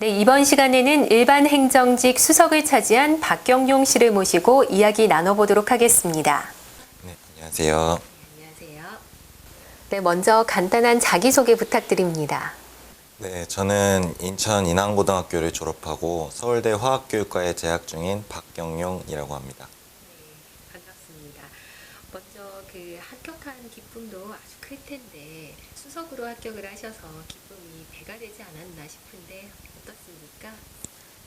네, 이번 시간에는 일반 행정직 수석을 차지한 박경용 씨를 모시고 이야기 나눠보도록 하겠습니다. 네, 안녕하세요. 안녕하세요. 네, 먼저 간단한 자기소개 부탁드립니다. 네, 저는 인천 인왕고등학교를 졸업하고 서울대 화학교육과에 재학 중인 박경용이라고 합니다. 네, 반갑습니다. 먼저 합격한 기쁨도 아주 클 텐데 수석으로 합격을 하셔서 기쁨이 배가 되지 않았나 싶은데 어떻습니까?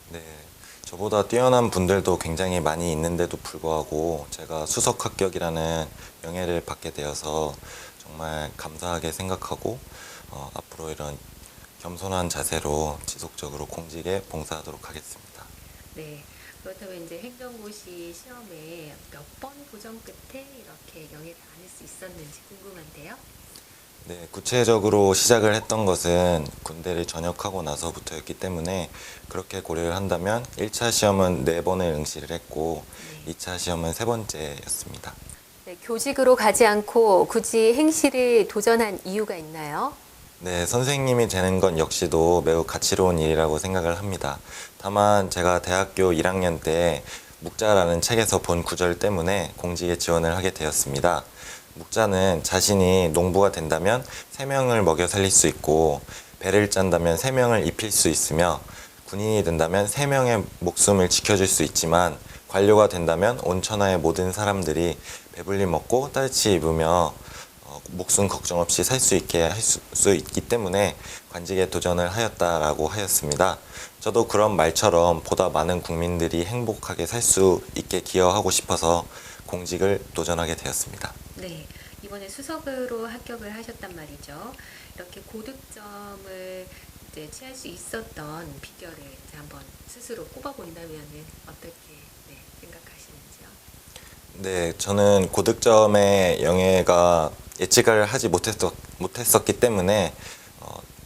네, 저보다 뛰어난 분들도 굉장히 많이 있는데도 불구하고 제가 수석 합격이라는 명예를 받게 되어서 정말 감사하게 생각하고 앞으로 이런 겸손한 자세로 지속적으로 공직에 봉사하도록 하겠습니다. 네. 그렇다면 이제 행정고시 시험에 몇 번 도전 끝에 이렇게 영예를 받을 수 있었는지 궁금한데요. 네, 구체적으로 시작을 했던 것은 군대를 전역하고 나서부터였기 때문에 그렇게 고려를 한다면 1차 시험은 4번을 응시를 했고 네. 2차 시험은 3번째였습니다. 네, 교직으로 가지 않고 굳이 행시를 도전한 이유가 있나요? 네, 선생님이 되는 건 역시도 매우 가치로운 일이라고 생각을 합니다. 다만 제가 대학교 1학년 때 묵자라는 책에서 본 구절 때문에 공직에 지원을 하게 되었습니다. 묵자는 자신이 농부가 된다면 3명을 먹여 살릴 수 있고 배를 짠다면 3명을 입힐 수 있으며 군인이 된다면 3명의 목숨을 지켜줄 수 있지만 관료가 된다면 온 천하의 모든 사람들이 배불리 먹고 따뜻이 입으며 목숨 걱정 없이 살 수 있게 할 수 있기 때문에 관직에 도전을 하였다라고 하였습니다. 저도 그런 말처럼 보다 많은 국민들이 행복하게 살 수 있게 기여하고 싶어서 공직을 도전하게 되었습니다. 네, 이번에 수석으로 합격을 하셨단 말이죠. 이렇게 고득점을 이제 취할 수 있었던 비결을 이제 한번 스스로 꼽아본다면은 어떻게 생각하시는지요? 네, 저는 고득점의 영예가 예측을 하지 못했었기 때문에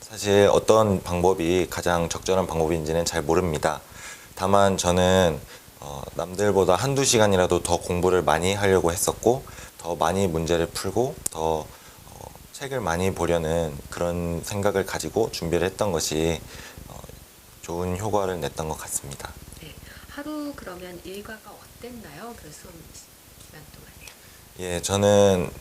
사실 어떤 방법이 가장 적절한 방법인지는 잘 모릅니다. 다만 저는 남들보다 한두 시간이라도 더 공부를 많이 하려고 했었고 더 많이 문제를 풀고 더 책을 많이 보려는 그런 생각을 가지고 준비를 했던 것이 좋은 효과를 냈던 것 같습니다. 네, 하루 그러면 일과가 어땠나요? 그 수업 기간 동안에. 예, 저는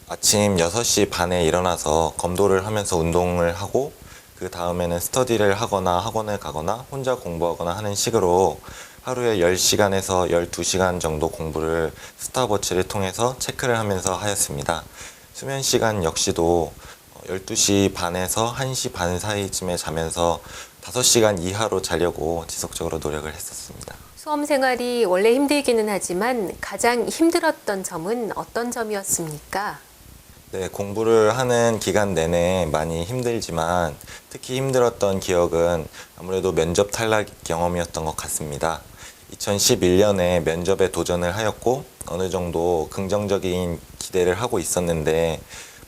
아침 6시 반에 일어나서 검도를 하면서 운동을 하고 그 다음에는 스터디를 하거나 학원을 가거나 혼자 공부하거나 하는 식으로 하루에 10시간에서 12시간 정도 공부를 스탑워치를 통해서 체크를 하면서 하였습니다. 수면 시간 역시도 12시 반에서 1시 반 사이쯤에 자면서 5시간 이하로 자려고 지속적으로 노력을 했었습니다. 수험 생활이 원래 힘들기는 하지만 가장 힘들었던 점은 어떤 점이었습니까? 네, 공부를 하는 기간 내내 많이 힘들지만 특히 힘들었던 기억은 아무래도 면접 탈락 경험이었던 것 같습니다. 2011년에 면접에 도전을 하였고 어느 정도 긍정적인 기대를 하고 있었는데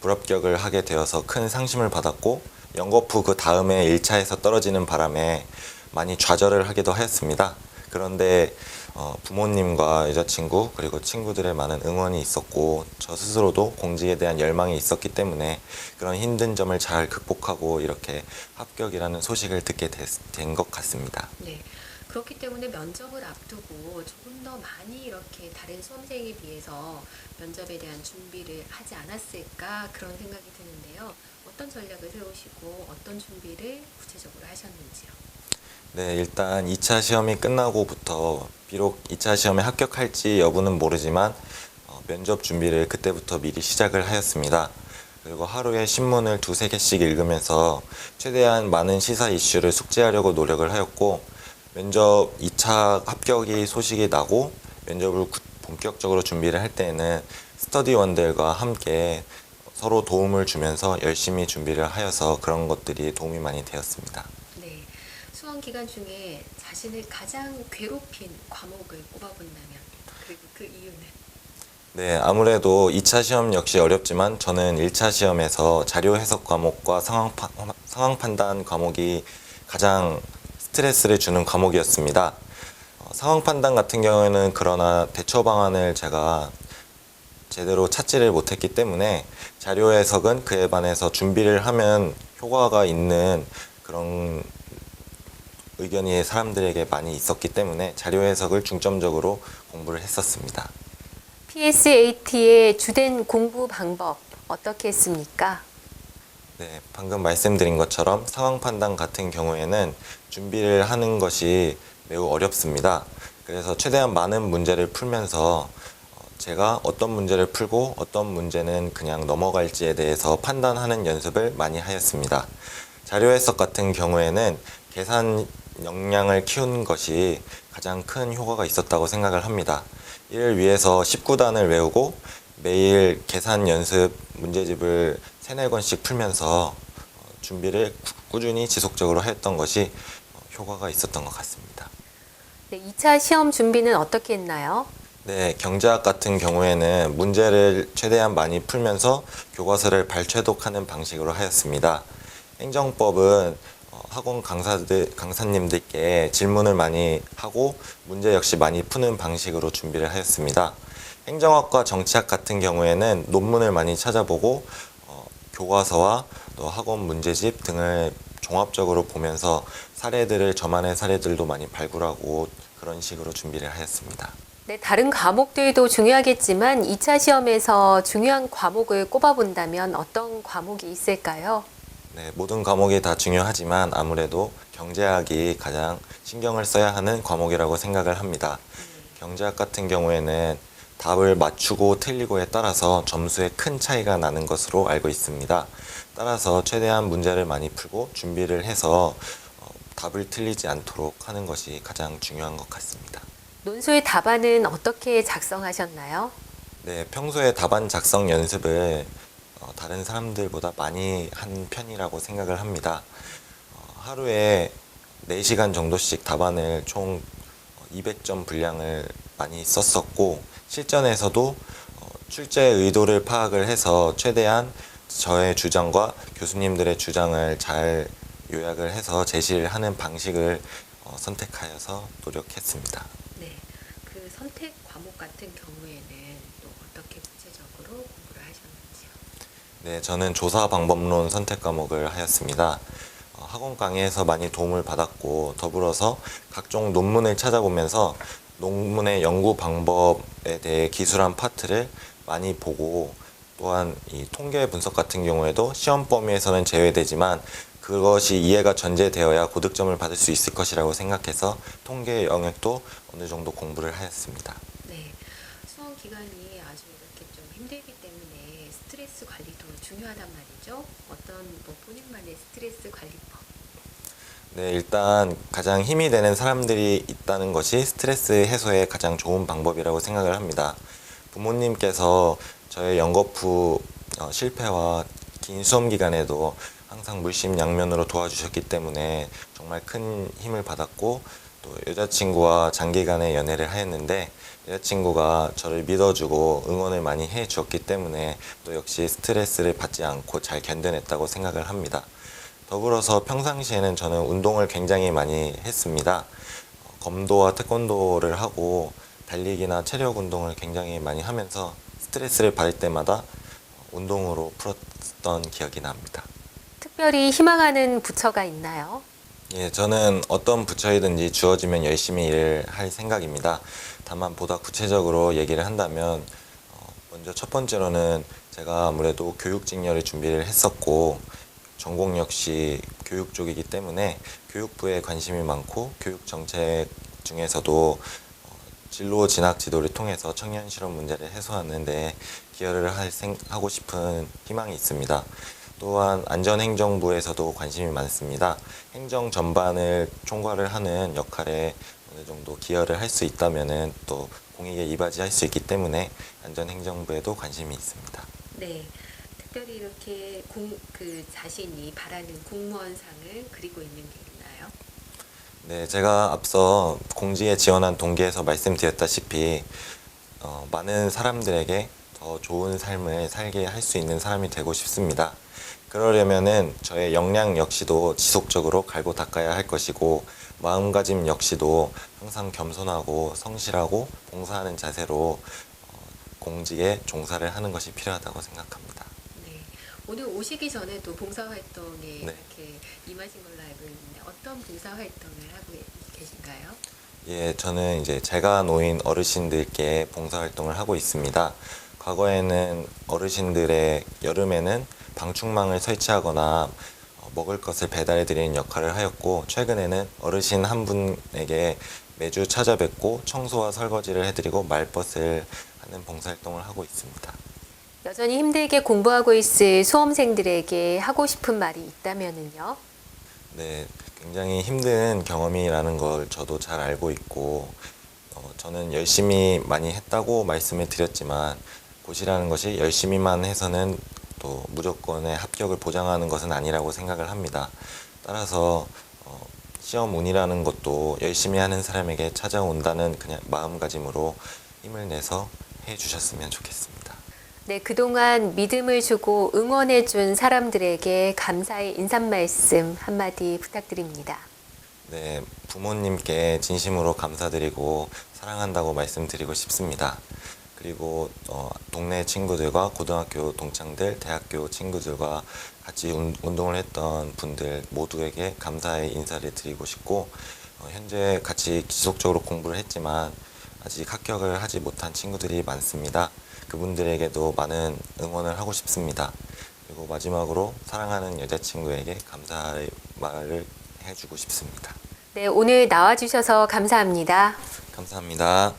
불합격을 하게 되어서 큰 상심을 받았고 연거푸 그 다음에 1차에서 떨어지는 바람에 많이 좌절을 하기도 하였습니다. 그런데 부모님과 여자친구 그리고 친구들의 많은 응원이 있었고 저 스스로도 공직에 대한 열망이 있었기 때문에 그런 힘든 점을 잘 극복하고 이렇게 합격이라는 소식을 듣게 된 것 같습니다. 네, 그렇기 때문에 면접을 앞두고 조금 더 많이 이렇게 다른 수험생에 비해서 면접에 대한 준비를 하지 않았을까 그런 생각이 드는데요. 어떤 전략을 세우시고 어떤 준비를 구체적으로 하셨는지요? 네, 일단 2차 시험이 끝나고부터 비록 2차 시험에 합격할지 여부는 모르지만 면접 준비를 그때부터 미리 시작을 하였습니다. 그리고 하루에 신문을 2~3개씩 읽으면서 최대한 많은 시사 이슈를 숙지하려고 노력을 하였고 면접 2차 합격이 소식이 나고 면접을 본격적으로 준비를 할 때에는 스터디원들과 함께 서로 도움을 주면서 열심히 준비를 하여서 그런 것들이 도움이 많이 되었습니다. 네, 수험 기간 중에 자신을 가장 괴롭힌 과목을 꼽아본다면 그리고 그 이유는? 네, 아무래도 2차 시험 역시 어렵지만 저는 1차 시험에서 자료 해석 과목과 상황 판단 과목이 가장 스트레스를 주는 과목이었습니다. 상황 판단 같은 경우에는 그러나 대처 방안을 제가 제대로 찾지를 못했기 때문에 자료 해석은 그에 반해서 준비를 하면 효과가 있는 그런 의견이 사람들에게 많이 있었기 때문에 자료 해석을 중점적으로 공부를 했었습니다. PSAT의 주된 공부 방법 어떻게 했습니까? 네, 방금 말씀드린 것처럼 상황 판단 같은 경우에는 준비를 하는 것이 매우 어렵습니다. 그래서 최대한 많은 문제를 풀면서 제가 어떤 문제를 풀고 어떤 문제는 그냥 넘어갈지에 대해서 판단하는 연습을 많이 하였습니다. 자료 해석 같은 경우에는 계산 역량을 키우는 것이 가장 큰 효과가 있었다고 생각을 합니다. 이를 위해서 19단을 외우고 매일 계산 연습 문제집을 3, 4권씩 풀면서 준비를 꾸준히 지속적으로 하였던 것이 효과가 있었던 것 같습니다. 네, 2차 시험 준비는 어떻게 했나요? 네, 경제학 같은 경우에는 문제를 최대한 많이 풀면서 교과서를 발췌독하는 방식으로 하였습니다. 행정법은 학원 강사님들께 질문을 많이 하고 문제 역시 많이 푸는 방식으로 준비를 하였습니다. 행정학과 정치학 같은 경우에는 논문을 많이 찾아보고 교과서와 또 학원 문제집 등을 종합적으로 보면서 저만의 사례들도 많이 발굴하고 그런 식으로 준비를 하였습니다. 네, 다른 과목들도 중요하겠지만 2차 시험에서 중요한 과목을 꼽아본다면 어떤 과목이 있을까요? 네, 모든 과목이 다 중요하지만 아무래도 경제학이 가장 신경을 써야 하는 과목이라고 생각을 합니다. 경제학 같은 경우에는 답을 맞추고 틀리고에 따라서 점수에 큰 차이가 나는 것으로 알고 있습니다. 따라서 최대한 문제를 많이 풀고 준비를 해서 답을 틀리지 않도록 하는 것이 가장 중요한 것 같습니다. 논술 답안은 어떻게 작성하셨나요? 네, 평소에 답안 작성 연습을 다른 사람들보다 많이 한 편이라고 생각을 합니다. 하루에 4시간 정도씩 답안을 총 200점 분량을 많이 썼었고 실전에서도 출제 의도를 파악을 해서 최대한 저의 주장과 교수님들의 주장을 잘 요약을 해서 제시를 하는 방식을 선택하여서 노력했습니다. 네, 그 선택 과목 같은 경우에는 또 어떻게 구체적으로 공부를 하셨는지요? 네, 저는 조사 방법론 선택 과목을 하였습니다. 학원 강의에서 많이 도움을 받았고 더불어서 각종 논문을 찾아보면서 논문의 연구 방법에 대해 기술한 파트를 많이 보고 또한 이 통계 분석 같은 경우에도 시험 범위에서는 제외되지만 그것이 이해가 전제되어야 고득점을 받을 수 있을 것이라고 생각해서 통계 영역도 어느 정도 공부를 하였습니다. 네, 수험 기간이 아주 이렇게 좀 힘들기 때문에 스트레스 관리도 중요하단 말이죠. 어떤 본인만의 스트레스 관리법? 네, 일단 가장 힘이 되는 사람들이 있다는 것이 스트레스 해소에 가장 좋은 방법이라고 생각을 합니다. 부모님께서 저의 연거푸 실패와 긴 수험 기간에도 항상 물심양면으로 도와주셨기 때문에 정말 큰 힘을 받았고 또 여자친구와 장기간의 연애를 하였는데 여자친구가 저를 믿어주고 응원을 많이 해주었기 때문에 또 역시 스트레스를 받지 않고 잘 견뎌냈다고 생각을 합니다. 더불어서 평상시에는 저는 운동을 굉장히 많이 했습니다. 검도와 태권도를 하고 달리기나 체력 운동을 굉장히 많이 하면서 스트레스를 받을 때마다 운동으로 풀었던 기억이 납니다. 특별히 희망하는 부처가 있나요? 예, 저는 어떤 부처이든지 주어지면 열심히 일을 할 생각입니다. 다만 보다 구체적으로 얘기를 한다면 먼저 첫 번째로는 제가 아무래도 교육직렬을 준비를 했었고 전공 역시 교육 쪽이기 때문에 교육부에 관심이 많고 교육 정책 중에서도 진로 진학 지도를 통해서 청년 실업 문제를 해소하는 데 기여를 하고 싶은 희망이 있습니다. 또한 안전행정부에서도 관심이 많습니다. 행정 전반을 총괄을 하는 역할에 어느 정도 기여를 할 수 있다면은 또 공익에 이바지할 수 있기 때문에 안전행정부에도 관심이 있습니다. 네, 특별히 이렇게 자신이 바라는 공무원상을 그리고 있는 게 있나요? 네, 제가 앞서 공직에 지원한 동기에서 말씀드렸다시피 많은 사람들에게 더 좋은 삶을 살게 할 수 있는 사람이 되고 싶습니다. 그러려면은 저의 역량 역시도 지속적으로 갈고 닦아야 할 것이고 마음가짐 역시도 항상 겸손하고 성실하고 봉사하는 자세로 공직에 종사를 하는 것이 필요하다고 생각합니다. 네, 오늘 오시기 전에도 봉사활동에 네. 이렇게 임하신 걸로 알고 있는데 어떤 봉사활동을 하고 계신가요? 예, 저는 이제 제가 노인 어르신들께 봉사활동을 하고 있습니다. 과거에는 어르신들의 여름에는 방충망을 설치하거나 먹을 것을 배달해 드리는 역할을 하였고, 최근에는 어르신 한 분에게 매주 찾아뵙고 청소와 설거지를 해드리고 말벗을 하는 봉사활동을 하고 있습니다. 여전히 힘들게 공부하고 있을 수험생들에게 하고 싶은 말이 있다면은요? 네, 굉장히 힘든 경험이라는 걸 저도 잘 알고 있고, 저는 열심히 많이 했다고 말씀을 드렸지만, 고시라는 것이 열심히만 해서는 또 무조건의 합격을 보장하는 것은 아니라고 생각을 합니다. 따라서 시험 운이라는 것도 열심히 하는 사람에게 찾아온다는 그냥 마음가짐으로 힘을 내서 해 주셨으면 좋겠습니다. 네, 그동안 믿음을 주고 응원해준 사람들에게 감사의 인사 말씀 한마디 부탁드립니다. 네, 부모님께 진심으로 감사드리고 사랑한다고 말씀드리고 싶습니다. 그리고 동네 친구들과 고등학교 동창들, 대학교 친구들과 같이 운동을 했던 분들 모두에게 감사의 인사를 드리고 싶고, 현재 같이 지속적으로 공부를 했지만 아직 합격을 하지 못한 친구들이 많습니다. 그분들에게도 많은 응원을 하고 싶습니다. 그리고 마지막으로 사랑하는 여자친구에게 감사의 말을 해주고 싶습니다. 네, 오늘 나와주셔서 감사합니다. 감사합니다.